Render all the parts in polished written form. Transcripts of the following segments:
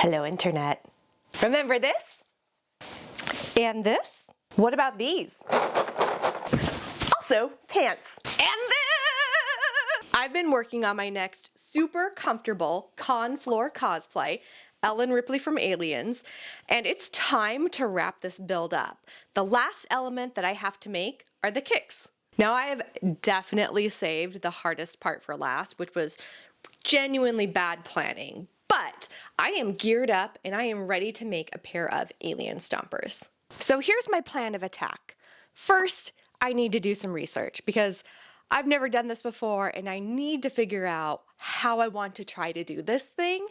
Hello, Internet. Remember this? And this? What about these? Also, pants. And this! I've been working on my next super comfortable con floor cosplay, Ellen Ripley from Aliens, and it's time to wrap this build up. The last element that I have to make are the kicks. Now, I have definitely saved the hardest part for last, which was genuinely bad planning. But I am geared up and I am ready to make a pair of alien stompers. So here's my plan of attack. First, I need to do some research because I've never done this before and I need to figure out how I want to try to do this thing,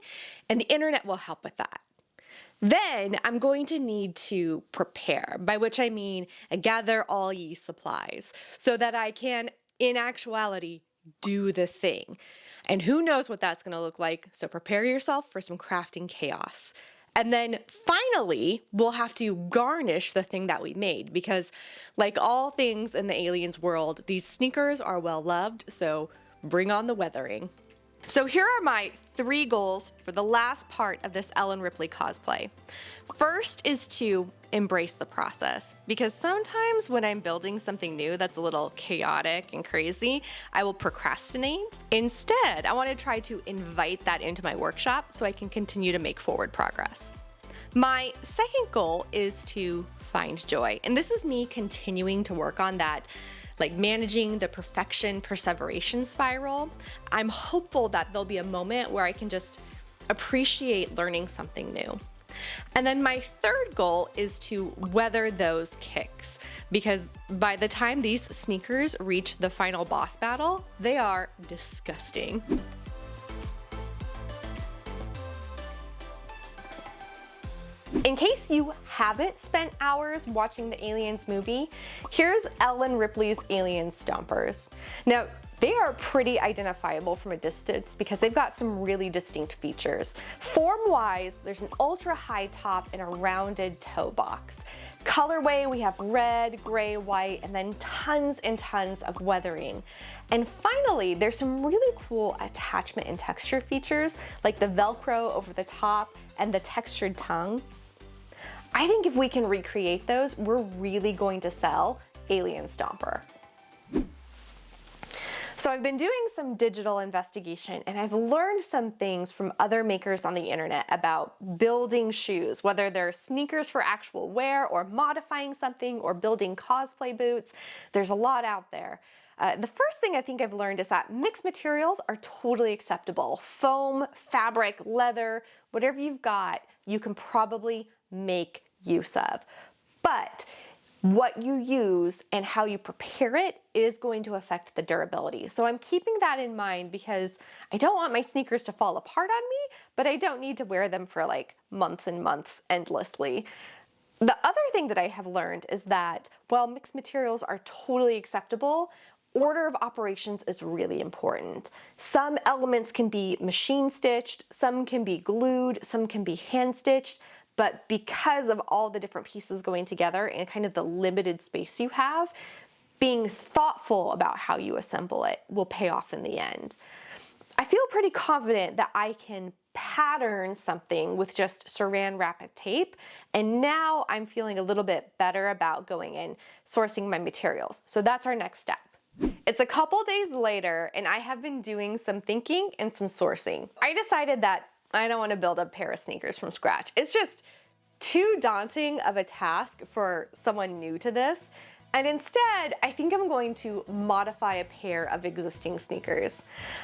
and the internet will help with that. Then I'm going to need to prepare, by which I mean gather all ye supplies so that I can, in actuality, do the thing. And who knows what that's going to look like, so prepare yourself for some crafting chaos. And then finally, we'll have to garnish the thing that we made because, like all things in the aliens world, these sneakers are well loved, so bring on the weathering. So here are my 3 goals for the last part of this Ellen Ripley cosplay. First is to embrace the process, because sometimes when I'm building something new that's a little chaotic and crazy, I will procrastinate. Instead, I want to try to invite that into my workshop so I can continue to make forward progress. My second goal is to find joy, and this is me continuing to work on that, like managing the perfection perseveration spiral. I'm hopeful that there'll be a moment where I can just appreciate learning something new. And then my third goal is to weather those kicks, because by the time these sneakers reach the final boss battle, they are disgusting. In case you haven't spent hours watching the Aliens movie, here's Ellen Ripley's Alien Stompers. Now, they are pretty identifiable from a distance because they've got some really distinct features. Form-wise, there's an ultra-high top and a rounded toe box. Colorway, we have red, gray, white, and then tons and tons of weathering. And finally, there's some really cool attachment and texture features, like the Velcro over the top and the textured tongue. I think if we can recreate those, we're really going to sell Alien Stomper. So I've been doing some digital investigation and I've learned some things from other makers on the internet about building shoes, whether they're sneakers for actual wear or modifying something or building cosplay boots. There's a lot out there. The first thing I think I've learned is that mixed materials are totally acceptable. Foam, fabric, leather, whatever you've got, you can probably make use of. But what you use and how you prepare it is going to affect the durability. So I'm keeping that in mind because I don't want my sneakers to fall apart on me, but I don't need to wear them for like months and months endlessly. The other thing that I have learned is that while mixed materials are totally acceptable, order of operations is really important. Some elements can be machine stitched, some can be glued, some can be hand stitched, but because of all the different pieces going together and kind of the limited space you have, being thoughtful about how you assemble it will pay off in the end. I feel pretty confident that I can pattern something with just saran wrap tape, and now I'm feeling a little bit better about going and sourcing my materials. So that's our next step. It's a couple days later and I have been doing some thinking and some sourcing. I decided that I don't want to build a pair of sneakers from scratch. It's just too daunting of a task for someone new to this. And instead, I think I'm going to modify a pair of existing sneakers.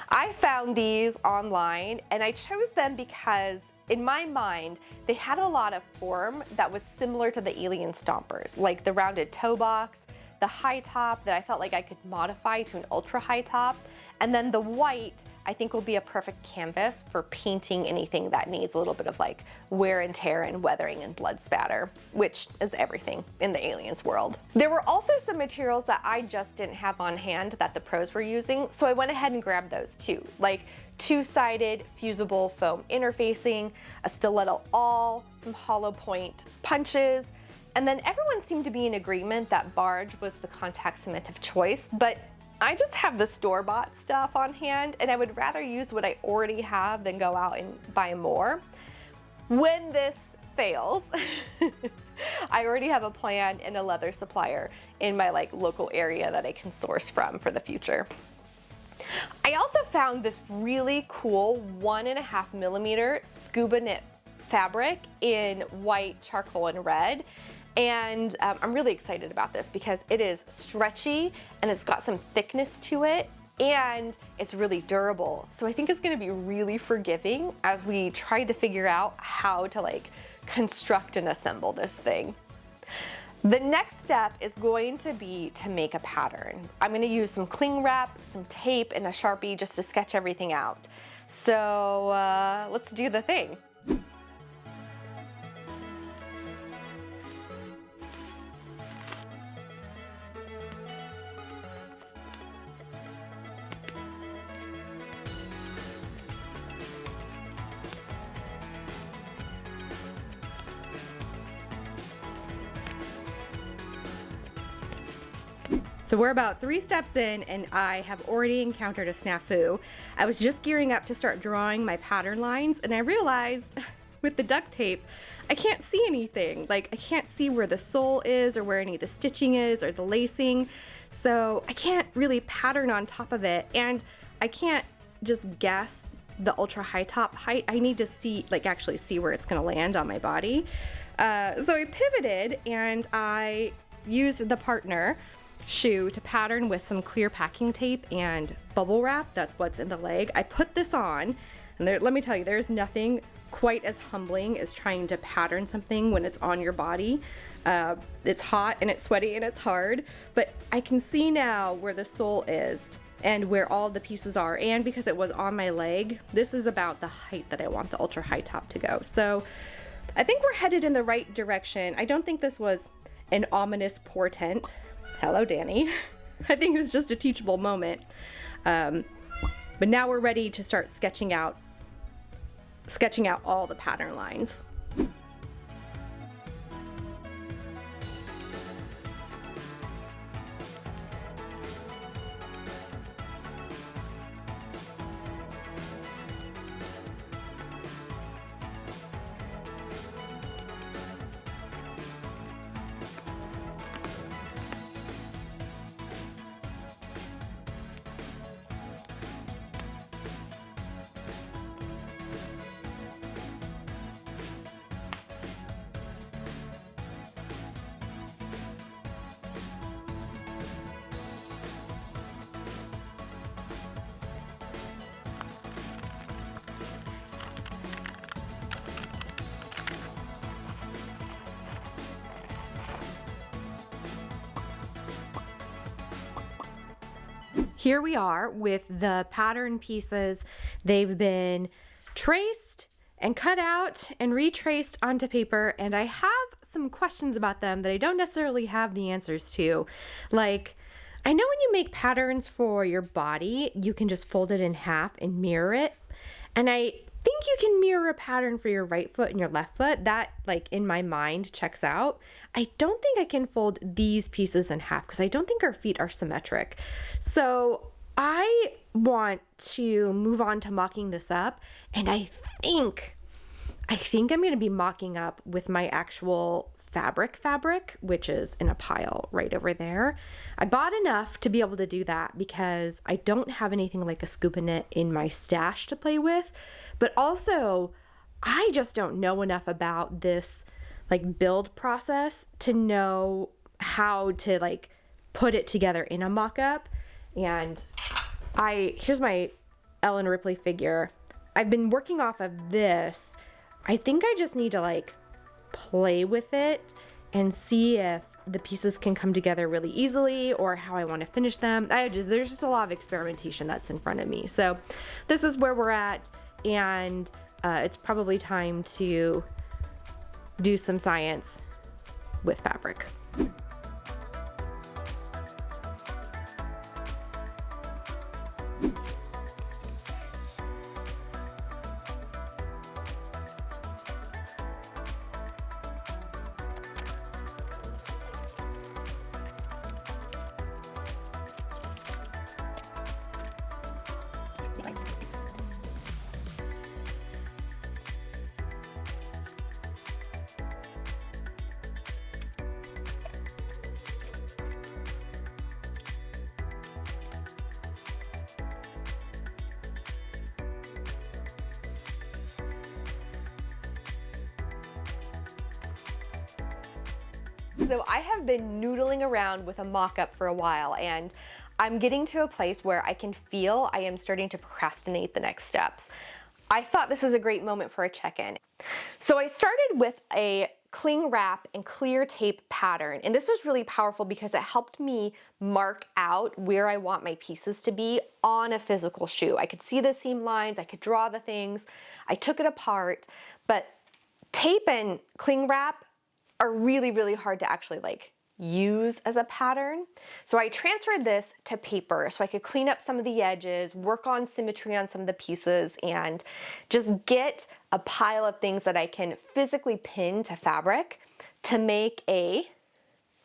I found these online and I chose them because in my mind, they had a lot of form that was similar to the Alien Stompers, like the rounded toe box, the high top that I felt like I could modify to an ultra high top, and then the white I think will be a perfect canvas for painting anything that needs a little bit of like wear and tear and weathering and blood spatter, which is everything in the aliens world. There were also some materials that I just didn't have on hand that the pros were using, so I went ahead and grabbed those too, like two-sided fusible foam interfacing, a stiletto awl, some hollow point punches, and then everyone seemed to be in agreement that barge was the contact cement of choice, but I just have the store-bought stuff on hand and I would rather use what I already have than go out and buy more. When this fails, I already have a plan and a leather supplier in my local area that I can source from for the future. I also found this really cool 1.5mm scuba knit fabric in white, charcoal, and red. And I'm really excited about this because it is stretchy and it's got some thickness to it and it's really durable. So I think it's gonna be really forgiving as we try to figure out how to construct and assemble this thing. The next step is going to be to make a pattern. I'm going to use some cling wrap, some tape, and a Sharpie just to sketch everything out. So let's do the thing. So we're about 3 steps in and I have already encountered a snafu. I was just gearing up to start drawing my pattern lines and I realized with the duct tape, I can't see anything. I can't see where the sole is or where any of the stitching is or the lacing. So I can't really pattern on top of it and I can't just guess the ultra high top height. I need to see, actually see where it's gonna land on my body. So I pivoted and I used the partner shoe to pattern with some clear packing tape and bubble wrap. That's what's in the leg. I put this on and let me tell you, there's nothing quite as humbling as trying to pattern something when it's on your body. It's hot and it's sweaty and it's hard, but I can see now where the sole is and where all the pieces are, and because it was on my leg, this is about the height that I want the ultra high top to go. So I think we're headed in the right direction. I don't think this was an ominous portent. Hello, Danny. I think it was just a teachable moment. But now we're ready to start sketching out all the pattern lines. Here we are with the pattern pieces. They've been traced and cut out and retraced onto paper, and I have some questions about them that I don't necessarily have the answers to. I know when you make patterns for your body, you can just fold it in half and mirror it. And I think you can mirror a pattern for your right foot and your left foot. That, in my mind, checks out. I don't think I can fold these pieces in half because I don't think our feet are symmetric. So I want to move on to mocking this up, and I think I'm going to be mocking up with my actual fabric, which is in a pile right over there. I bought enough to be able to do that because I don't have anything like a scuba knit in my stash to play with, but also I just don't know enough about this build process to know how to put it together in a mock-up. And here's my Ellen Ripley figure. I've been working off of this. I think I just need to play with it and see if the pieces can come together really easily or how I want to finish them. There's just a lot of experimentation that's in front of me. So this is where we're at, and it's probably time to do some science with fabric. So I have been noodling around with a mock-up for a while, and I'm getting to a place where I can feel I am starting to procrastinate the next steps. I thought this is a great moment for a check-in. So I started with a cling wrap and clear tape pattern, and this was really powerful because it helped me mark out where I want my pieces to be on a physical shoe. I could see the seam lines, I could draw the things, I took it apart, but tape and cling wrap are really, really hard to actually use as a pattern. So I transferred this to paper so I could clean up some of the edges, work on symmetry on some of the pieces, and just get a pile of things that I can physically pin to fabric to make a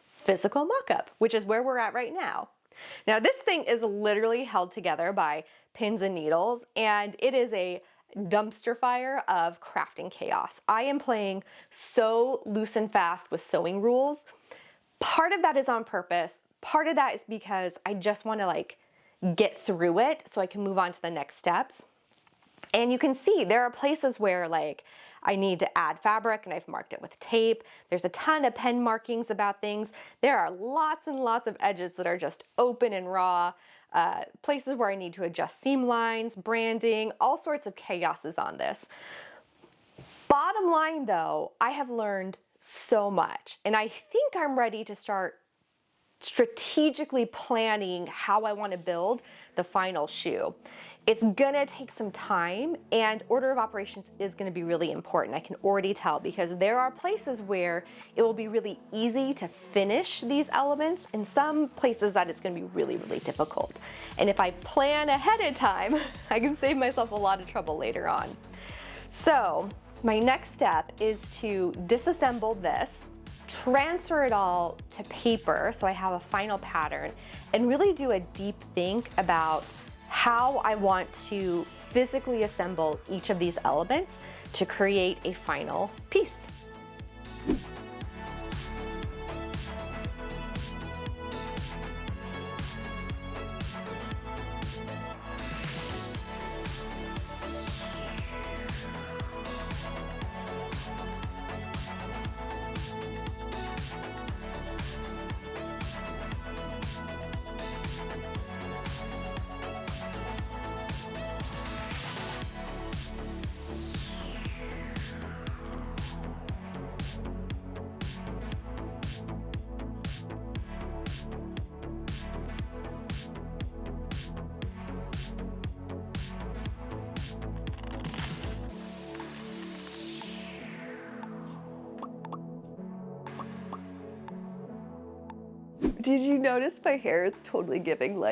physical mock-up, which is where we're at right now. Now this thing is literally held together by pins and needles, and it is a dumpster fire of crafting chaos. I am playing so loose and fast with sewing rules. Part of that is on purpose. Part of that is because I just want to get through it so I can move on to the next steps. And you can see there are places where I need to add fabric and I've marked it with tape. There's a ton of pen markings about things. There are lots and lots of edges that are just open and raw. Places where I need to adjust seam lines, branding, all sorts of chaos is on this. Bottom line though, I have learned so much, and I think I'm ready to start strategically planning how I want to build the final shoe. It's gonna take some time, and order of operations is gonna be really important. I can already tell, because there are places where it will be really easy to finish these elements, and some places that it's gonna be really, really difficult. And if I plan ahead of time, I can save myself a lot of trouble later on. So my next step is to disassemble this, transfer it all to paper so I have a final pattern, and really do a deep think about how I want to physically assemble each of these elements to create a final piece. Did you notice my hair is totally giving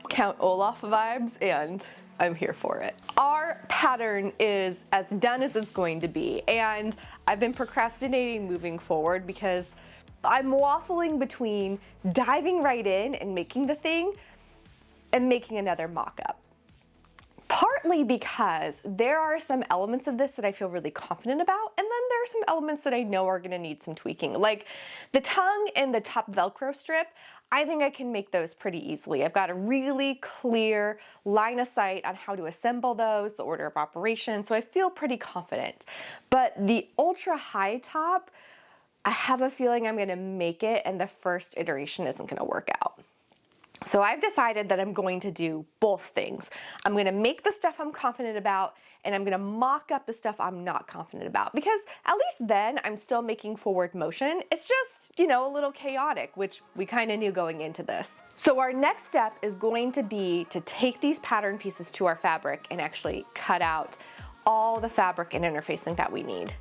Count Olaf vibes, and I'm here for it. Our pattern is as done as it's going to be, and I've been procrastinating moving forward because I'm waffling between diving right in and making the thing and making another mock-up. Partly because there are some elements of this that I feel really confident about, and then there are some elements that I know are gonna need some tweaking. Like the tongue and the top Velcro strip, I think I can make those pretty easily. I've got a really clear line of sight on how to assemble those, the order of operation, so I feel pretty confident. But the ultra high top, I have a feeling I'm gonna make it and the first iteration isn't gonna work out. So I've decided that I'm going to do both things. I'm gonna make the stuff I'm confident about, and I'm gonna mock up the stuff I'm not confident about, because at least then I'm still making forward motion. It's just, a little chaotic, which we kind of knew going into this. So our next step is going to be to take these pattern pieces to our fabric and actually cut out all the fabric and interfacing that we need.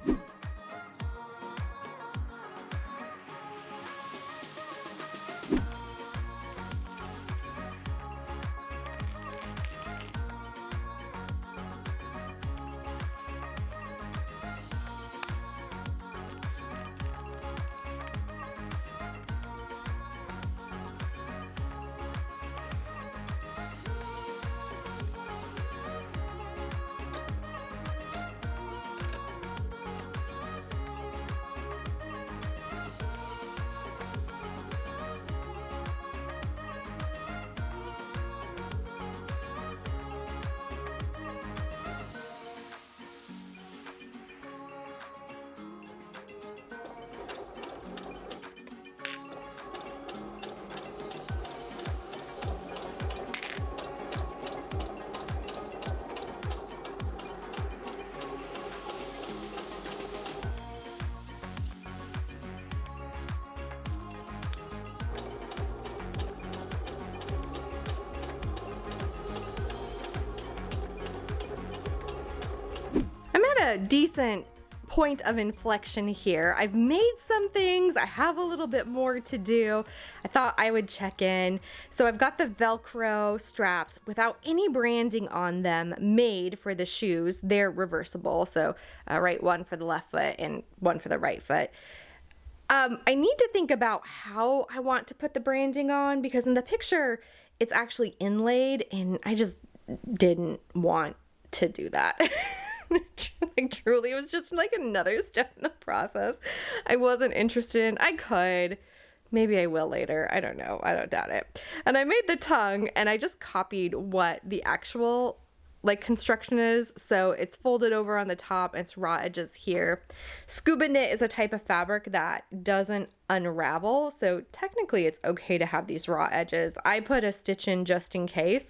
a decent point of inflection here. I've made some things, I have a little bit more to do. I thought I would check in. So I've got the Velcro straps without any branding on them made for the shoes. They're reversible, so right, one for the left foot and one for the right foot. I need to think about how I want to put the branding on, because in the picture it's actually inlaid and I just didn't want to do that. Like, truly, it was just like another step in the process I wasn't interested in. I could, maybe I will later, I don't know, I don't doubt it. And I made the tongue and I just copied what the actual like construction is. So it's folded over on the top and it's raw edges here. Scuba knit is a type of fabric that doesn't unravel, so technically it's okay to have these raw edges. I put a stitch in just in case.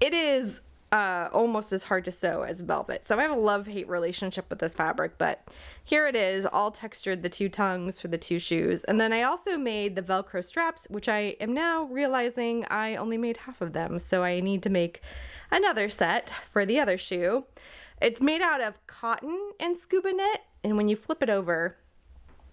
It is almost as hard to sew as velvet. So I have a love-hate relationship with this fabric, but here it is, all textured, the two tongues for the two shoes. And then I also made the Velcro straps, which I am now realizing I only made half of them, so I need to make another set for the other shoe. It's made out of cotton and scuba knit, and when you flip it over,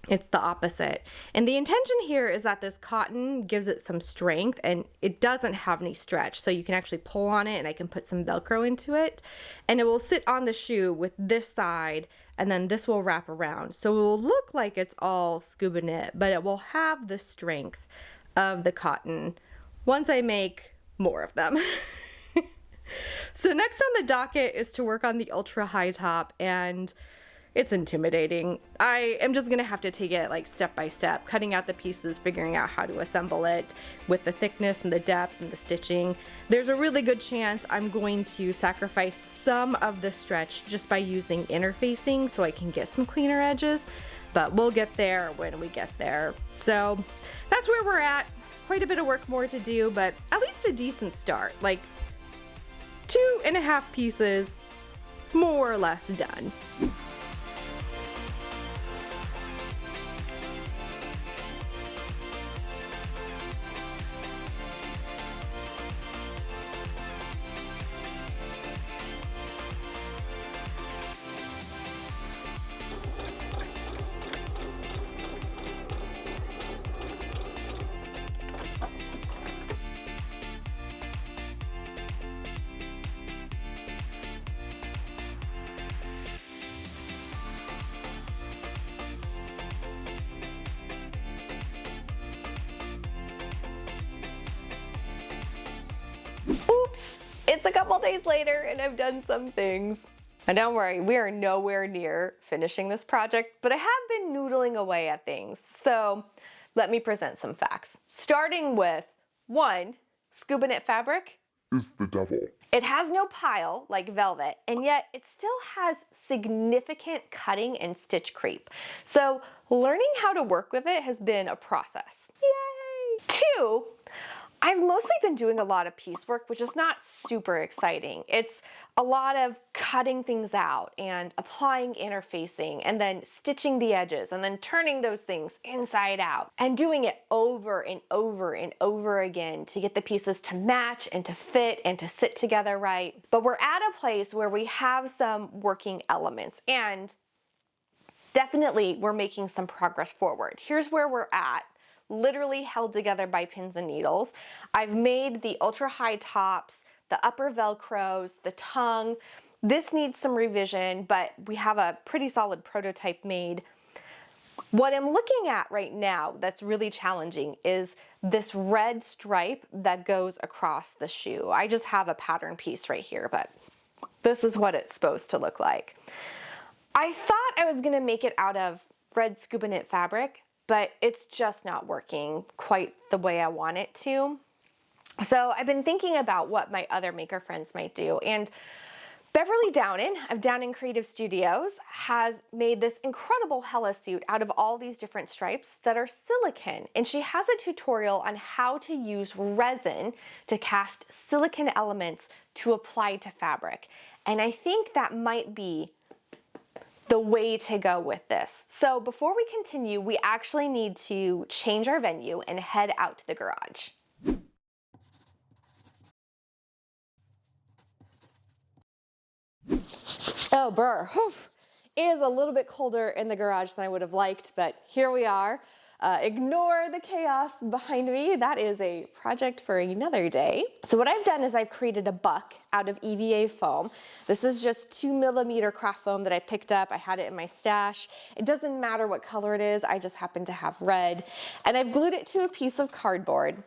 it's the opposite. And the intention here is that this cotton gives it some strength and it doesn't have any stretch. So you can actually pull on it and I can put some Velcro into it and it will sit on the shoe with this side and then this will wrap around. So it will look like it's all scuba knit, but it will have the strength of the cotton once I make more of them. So next on the docket is to work on the ultra high top, and it's intimidating. I am just gonna have to take it like step by step, cutting out the pieces, figuring out how to assemble it with the thickness and the depth and the stitching. There's a really good chance I'm going to sacrifice some of the stretch just by using interfacing so I can get some cleaner edges, but we'll get there when we get there. So that's where we're at. Quite a bit of work more to do, but at least a decent start. Like 2.5 pieces, more or less done. Oops, it's a couple days later and I've done some things. And don't worry, we are nowhere near finishing this project, but I have been noodling away at things. So let me present some facts. Starting with 1, scuba knit fabric is the devil. It has no pile like velvet, and yet it still has significant cutting and stitch creep. So learning how to work with it has been a process. Yay! 2, I've mostly been doing a lot of piecework, which is not super exciting. It's a lot of cutting things out and applying interfacing and then stitching the edges and then turning those things inside out and doing it over and over and over again to get the pieces to match and to fit and to sit together right. But we're at a place where we have some working elements and definitely we're making some progress forward. Here's where we're at. Literally held together by pins and needles. I've made the ultra high tops, the upper Velcros, the tongue. This needs some revision, but we have a pretty solid prototype made. What I'm looking at right now that's really challenging is this red stripe that goes across the shoe. I just have a pattern piece right here, but this is what it's supposed to look like. I thought I was gonna make it out of red scuba knit fabric, but it's just not working quite the way I want it to. So I've been thinking about what my other maker friends might do, and Beverly Downen of Downen Creative Studios has made this incredible Hella suit out of all these different stripes that are silicone, and she has a tutorial on how to use resin to cast silicone elements to apply to fabric, and I think that might be the way to go with this. So before we continue, we actually need to change our venue and head out to the garage. Oh, brr. Whew. It is a little bit colder in the garage than I would have liked, but here we are. Ignore the chaos behind me. That is a project for another day. So what I've done is I've created a buck out of EVA foam. This is just 2mm craft foam that I picked up. I had it in my stash. It doesn't matter what color it is. I just happen to have red. And I've glued it to a piece of cardboard.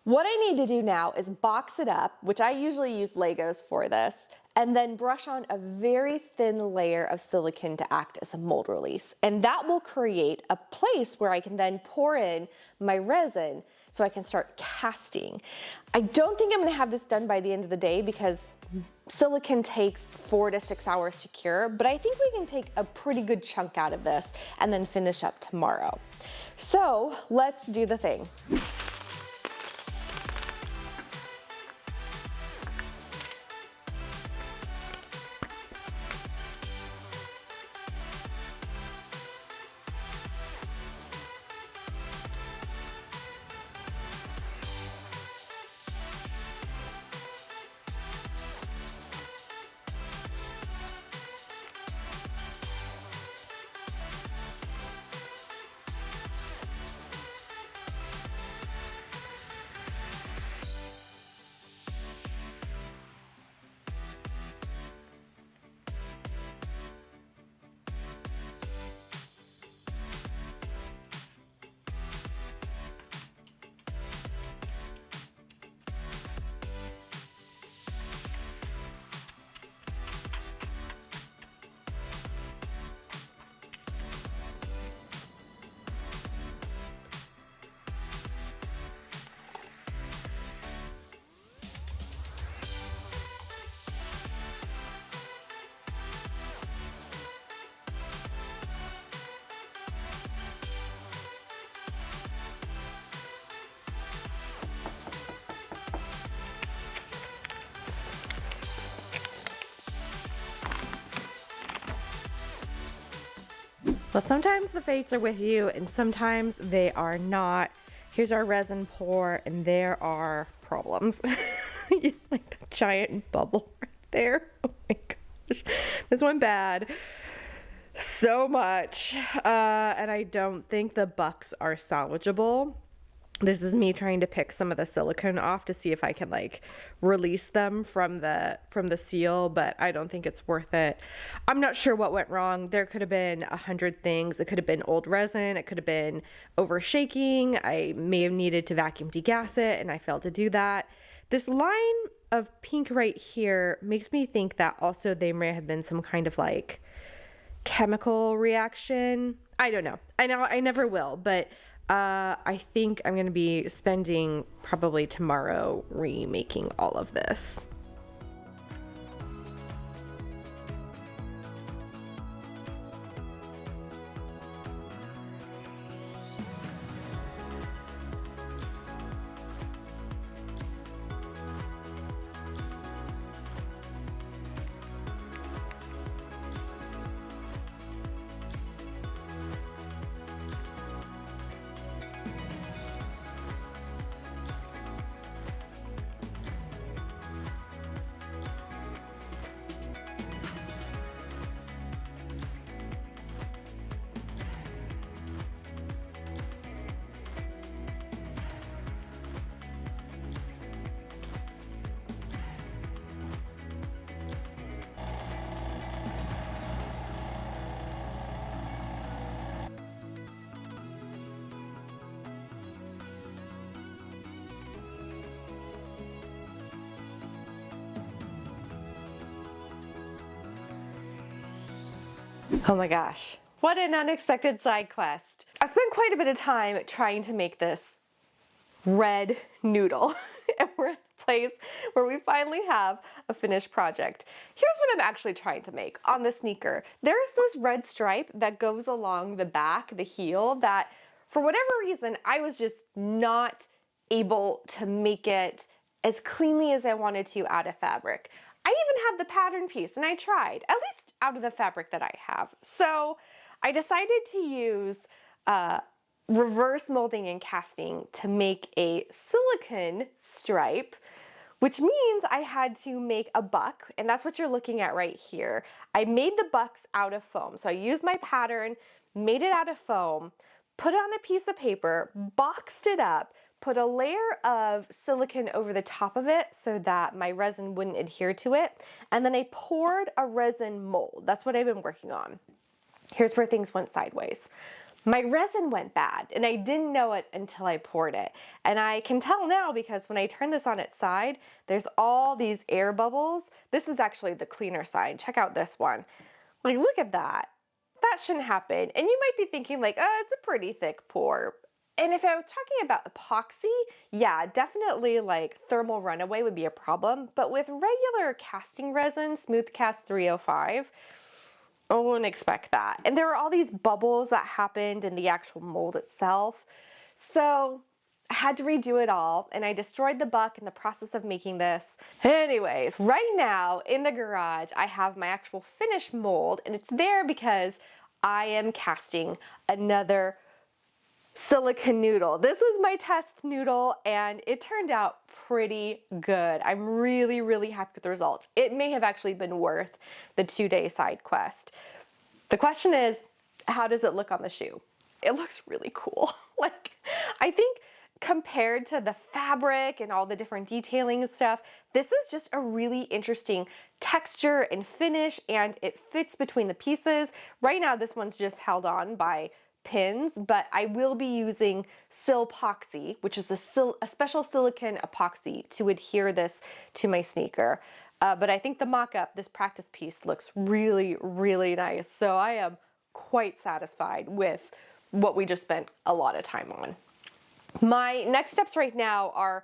What I need to do now is box it up, which I usually use Legos for this, and then brush on a very thin layer of silicone to act as a mold release. And that will create a place where I can then pour in my resin so I can start casting. I don't think I'm gonna have this done by the end of the day because silicone takes 4 to 6 hours to cure, but I think we can take a pretty good chunk out of this and then finish up tomorrow. So let's do the thing. But sometimes the fates are with you and sometimes they are not. Here's our resin pour and there are problems. Like the giant bubble right there. Oh my gosh. This went bad so much. And I don't think the bucks are salvageable. This is me trying to pick some of the silicone off to see if I can like release them from the seal, but I don't think it's worth it. I'm not sure what went wrong. There could have been 100 things. It could have been old resin. It could have been over shaking. I may have needed to vacuum degas it and I failed to do that. This line of pink right here makes me think that also there may have been some kind of like chemical reaction. I don't know. I know I never will, but I think I'm going to be spending probably tomorrow remaking all of this. Oh my gosh, what an unexpected side quest. I spent quite a bit of time trying to make this red noodle and we're at a place where we finally have a finished project. Here's what I'm actually trying to make on the sneaker. There's this red stripe that goes along the back, the heel, that for whatever reason, I was just not able to make it as cleanly as I wanted to out of fabric. I even have the pattern piece and I tried, at least out of the fabric that I have. So I decided to use reverse molding and casting to make a silicone stripe which means I had to make a buck, and that's what you're looking at right here. I made the bucks out of foam. So I used my pattern, made it out of foam, put it on a piece of paper, boxed it up, put a layer of silicone over the top of it so that my resin wouldn't adhere to it, and then I poured a resin mold. That's what I've been working on. Here's where things went sideways. My resin went bad, and I didn't know it until I poured it. And I can tell now because when I turn this on its side, there's all these air bubbles. This is actually the cleaner side. Check out this one. Like, look at that. That shouldn't happen. And you might be thinking like, oh, it's a pretty thick pour. And if I was talking about epoxy, yeah, definitely like thermal runaway would be a problem. But with regular casting resin, Smooth Cast 305, I wouldn't expect that. And there were all these bubbles that happened in the actual mold itself. So I had to redo it all, and I destroyed the buck in the process of making this. Anyways, right now in the garage, I have my actual finished mold, and it's there because I am casting another silicone noodle. This was my test noodle, and it turned out pretty good. I'm really, really happy with the results. It may have actually been worth the 2-day side quest. The question is, how does it look on the shoe? It looks really cool. Like, I think compared to the fabric and all the different detailing and stuff, this is just a really interesting texture and finish, and it fits between the pieces. Right now, this one's just held on by pins, but I will be using Silpoxy, which is a special silicone epoxy to adhere this to my sneaker. But I think the mock-up, this practice piece, looks really, really nice. So I am quite satisfied with what we just spent a lot of time on. My next steps right now are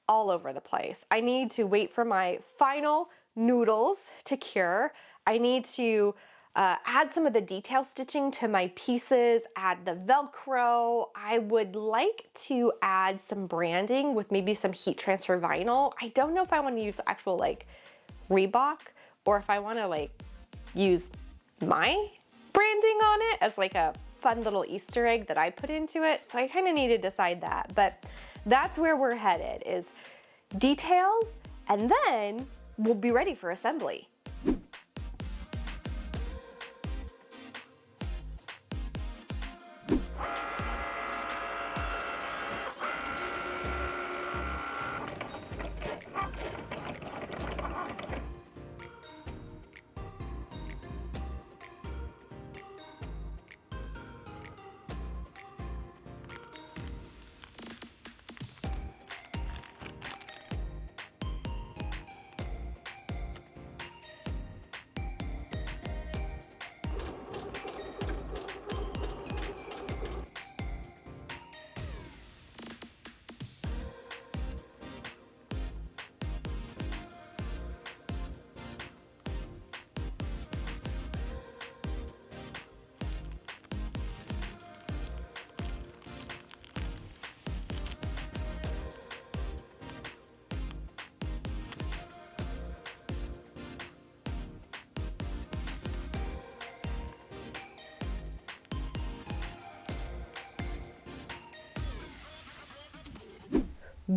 all over the place. I need to wait for my final noodles to cure. I need to add some of the detail stitching to my pieces, add the Velcro. I would like to add some branding with maybe some heat transfer vinyl. I don't know if I want to use actual like Reebok or if I want to like use my branding on it as like a fun little Easter egg that I put into it. So I kind of need to decide that, but that's where we're headed, is details, and then we'll be ready for assembly.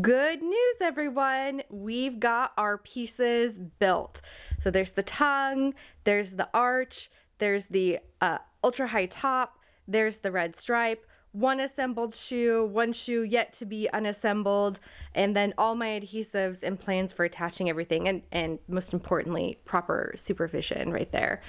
Good news, everyone. We've got our pieces built. So there's the tongue, there's the arch, there's the ultra high top, there's the red stripe, one assembled shoe, one shoe yet to be unassembled, and then all my adhesives and plans for attaching everything, and most importantly, proper supervision right there.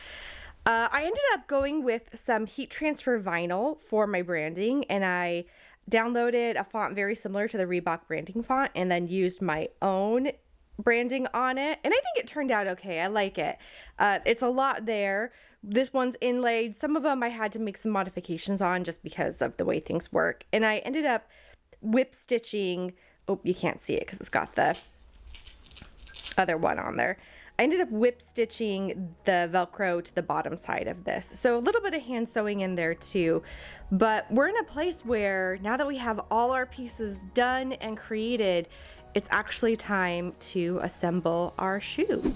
I ended up going with some heat transfer vinyl for my branding, and I downloaded a font very similar to the Reebok branding font and then used my own branding on it. And I think it turned out okay. I like it. It's a lot there. This one's inlaid. Some of them I had to make some modifications on just because of the way things work. And I ended up whip stitching. Oh, you can't see it because it's got the other one on there. I ended up whip stitching the Velcro to the bottom side of this. So a little bit of hand sewing in there too. But we're in a place where now that we have all our pieces done and created, it's actually time to assemble our shoe.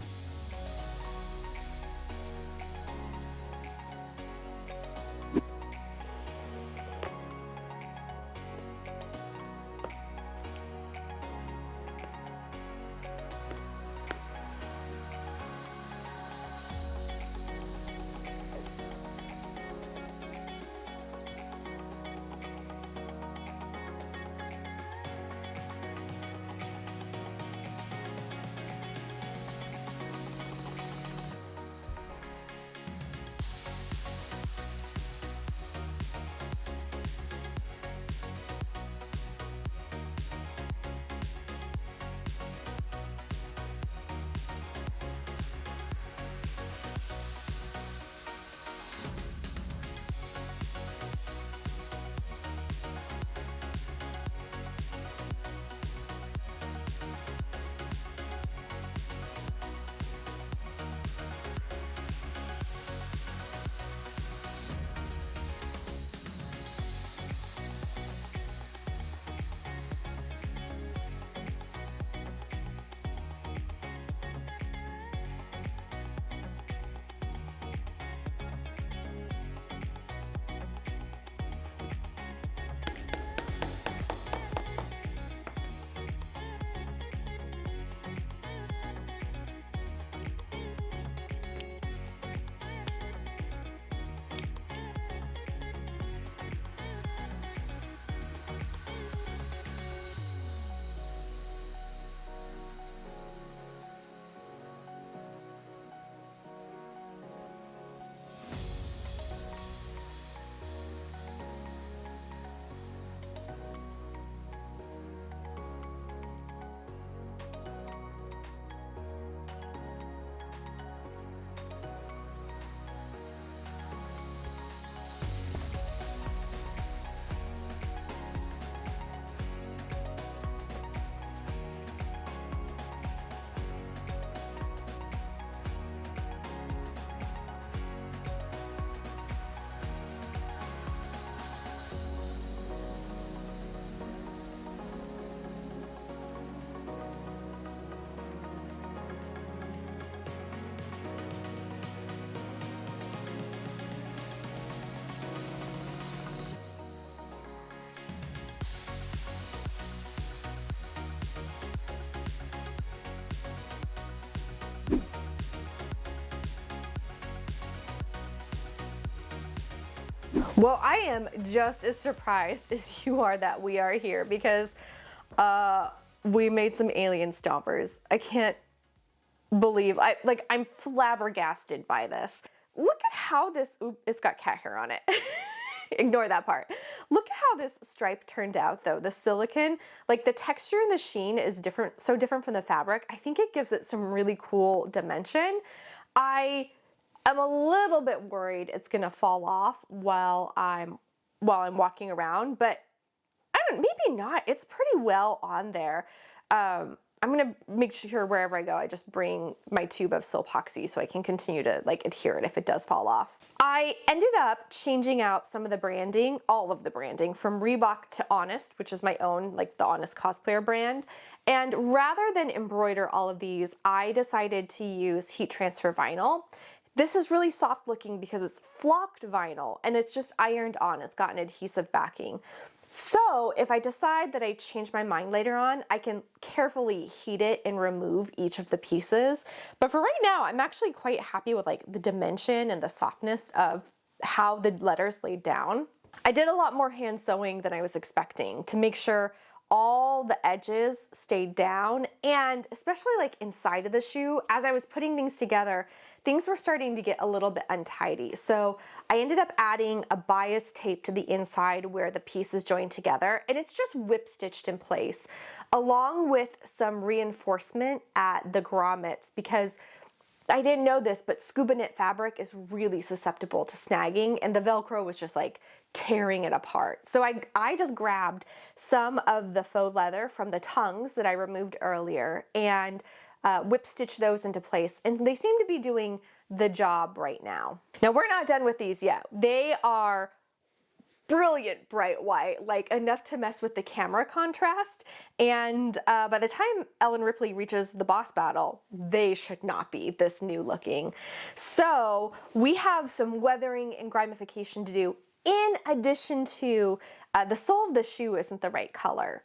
Well, I am just as surprised as you are that we are here because we made some alien stompers. I can't believe I'm flabbergasted by this. Look at how this, it's got cat hair on it. Ignore that part. Look at how this stripe turned out though. The silicone, like the texture and the sheen is different, so different from the fabric. I think it gives it some really cool dimension. I'm a little bit worried it's gonna fall off while I'm walking around, but maybe not. It's pretty well on there. I'm gonna make sure wherever I go, I just bring my tube of Silpoxy so I can continue to like adhere it if it does fall off. I ended up changing out some of the branding, all of the branding, from Reebok to Honest, which is my own, like the Honest Cosplayer brand. And rather than embroider all of these, I decided to use heat transfer vinyl. This is really soft looking because it's flocked vinyl and it's just ironed on. It's got an adhesive backing. So if I decide that I change my mind later on, I can carefully heat it and remove each of the pieces. But for right now, I'm actually quite happy with like the dimension and the softness of how the letters laid down. I did a lot more hand sewing than I was expecting to make sure all the edges stayed down, and especially like inside of the shoe, as I was putting things together, things were starting to get a little bit untidy. So I ended up adding a bias tape to the inside where the pieces join together, and it's just whip stitched in place, along with some reinforcement at the grommets, because I didn't know this, but scuba knit fabric is really susceptible to snagging, and the Velcro was just like tearing it apart. So I just grabbed some of the faux leather from the tongues that I removed earlier and whip stitched those into place, and they seem to be doing the job right now. Now we're not done with these yet. They are brilliant bright white, like enough to mess with the camera contrast. And by the time Ellen Ripley reaches the boss battle, they should not be this new looking. So we have some weathering and grimification to do, in addition to the sole of the shoe isn't the right color.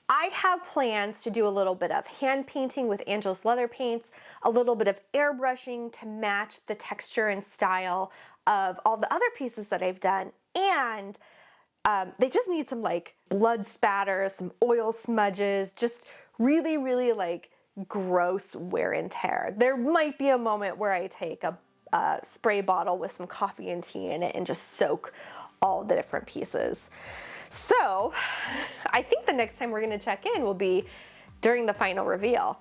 I have plans to do a little bit of hand painting with Angel's leather paints, a little bit of airbrushing to match the texture and style of all the other pieces that I've done, and they just need some like blood spatters, some oil smudges, just really, really like gross wear and tear. There might be a moment where I take a spray bottle with some coffee and tea in it and just soak all the different pieces. So I think the next time we're gonna check in will be during the final reveal.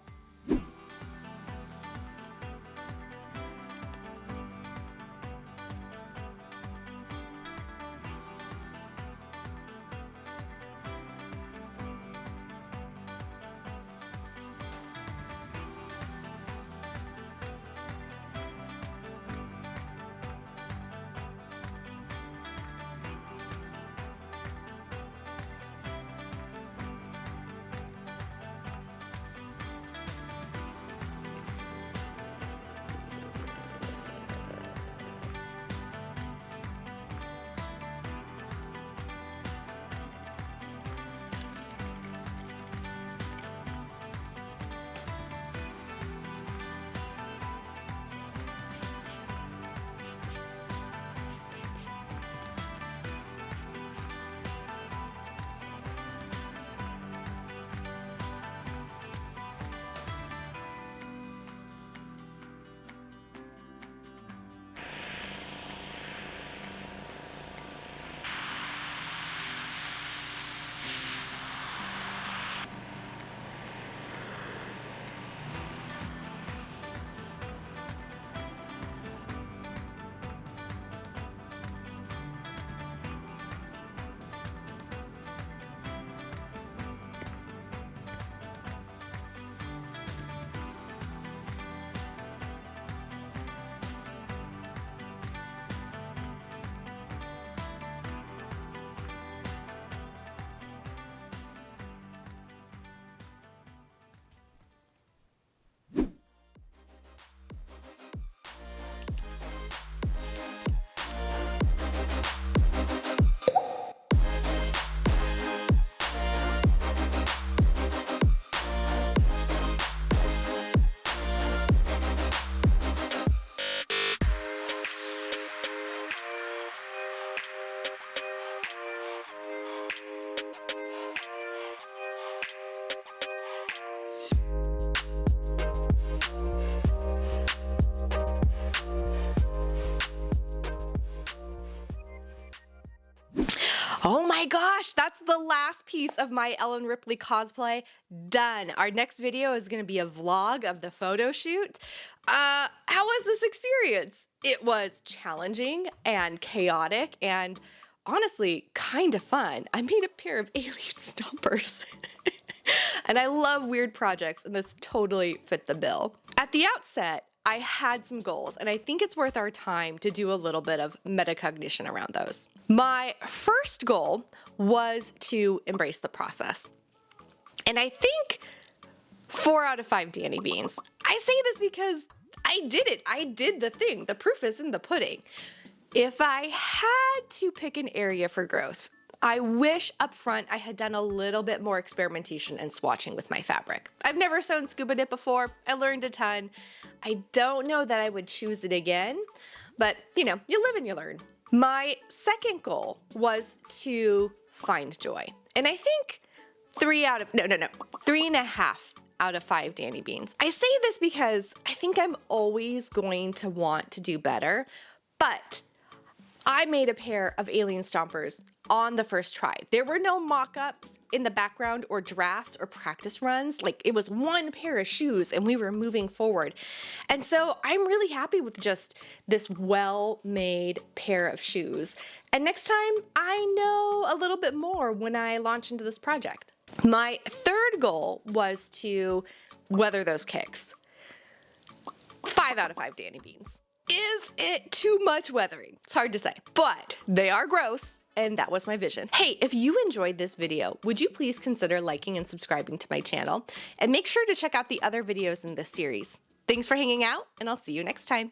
Oh my gosh, that's the last piece of my Ellen Ripley cosplay done. Our next video is going to be a vlog of the photo shoot. How was this experience? It was challenging and chaotic and honestly kind of fun. I made a pair of alien stompers. And I love weird projects, and this totally fit the bill. At the outset, I had some goals, and I think it's worth our time to do a little bit of metacognition around those. My first goal was to embrace the process. And I think 4 out of 5 Danny Beans. I say this because I did it. I did the thing. The proof is in the pudding. If I had to pick an area for growth, I wish up front I had done a little bit more experimentation and swatching with my fabric. I've never sewn scuba knit before. I learned a ton. I don't know that I would choose it again, but you know, you live and you learn. My second goal was to find joy. And I think 3.5 out of 5 Danny Beans. I say this because I think I'm always going to want to do better, but I made a pair of alien stompers on the first try. There were no mock-ups in the background or drafts or practice runs. Like, it was one pair of shoes and we were moving forward. And so I'm really happy with just this well-made pair of shoes. And next time I know a little bit more when I launch into this project. My third goal was to weather those kicks. 5 out of 5 Danny Beans. Is it too much weathering? It's hard to say, but they are gross, and that was my vision. Hey, if you enjoyed this video, would you please consider liking and subscribing to my channel? And make sure to check out the other videos in this series. Thanks for hanging out, and I'll see you next time.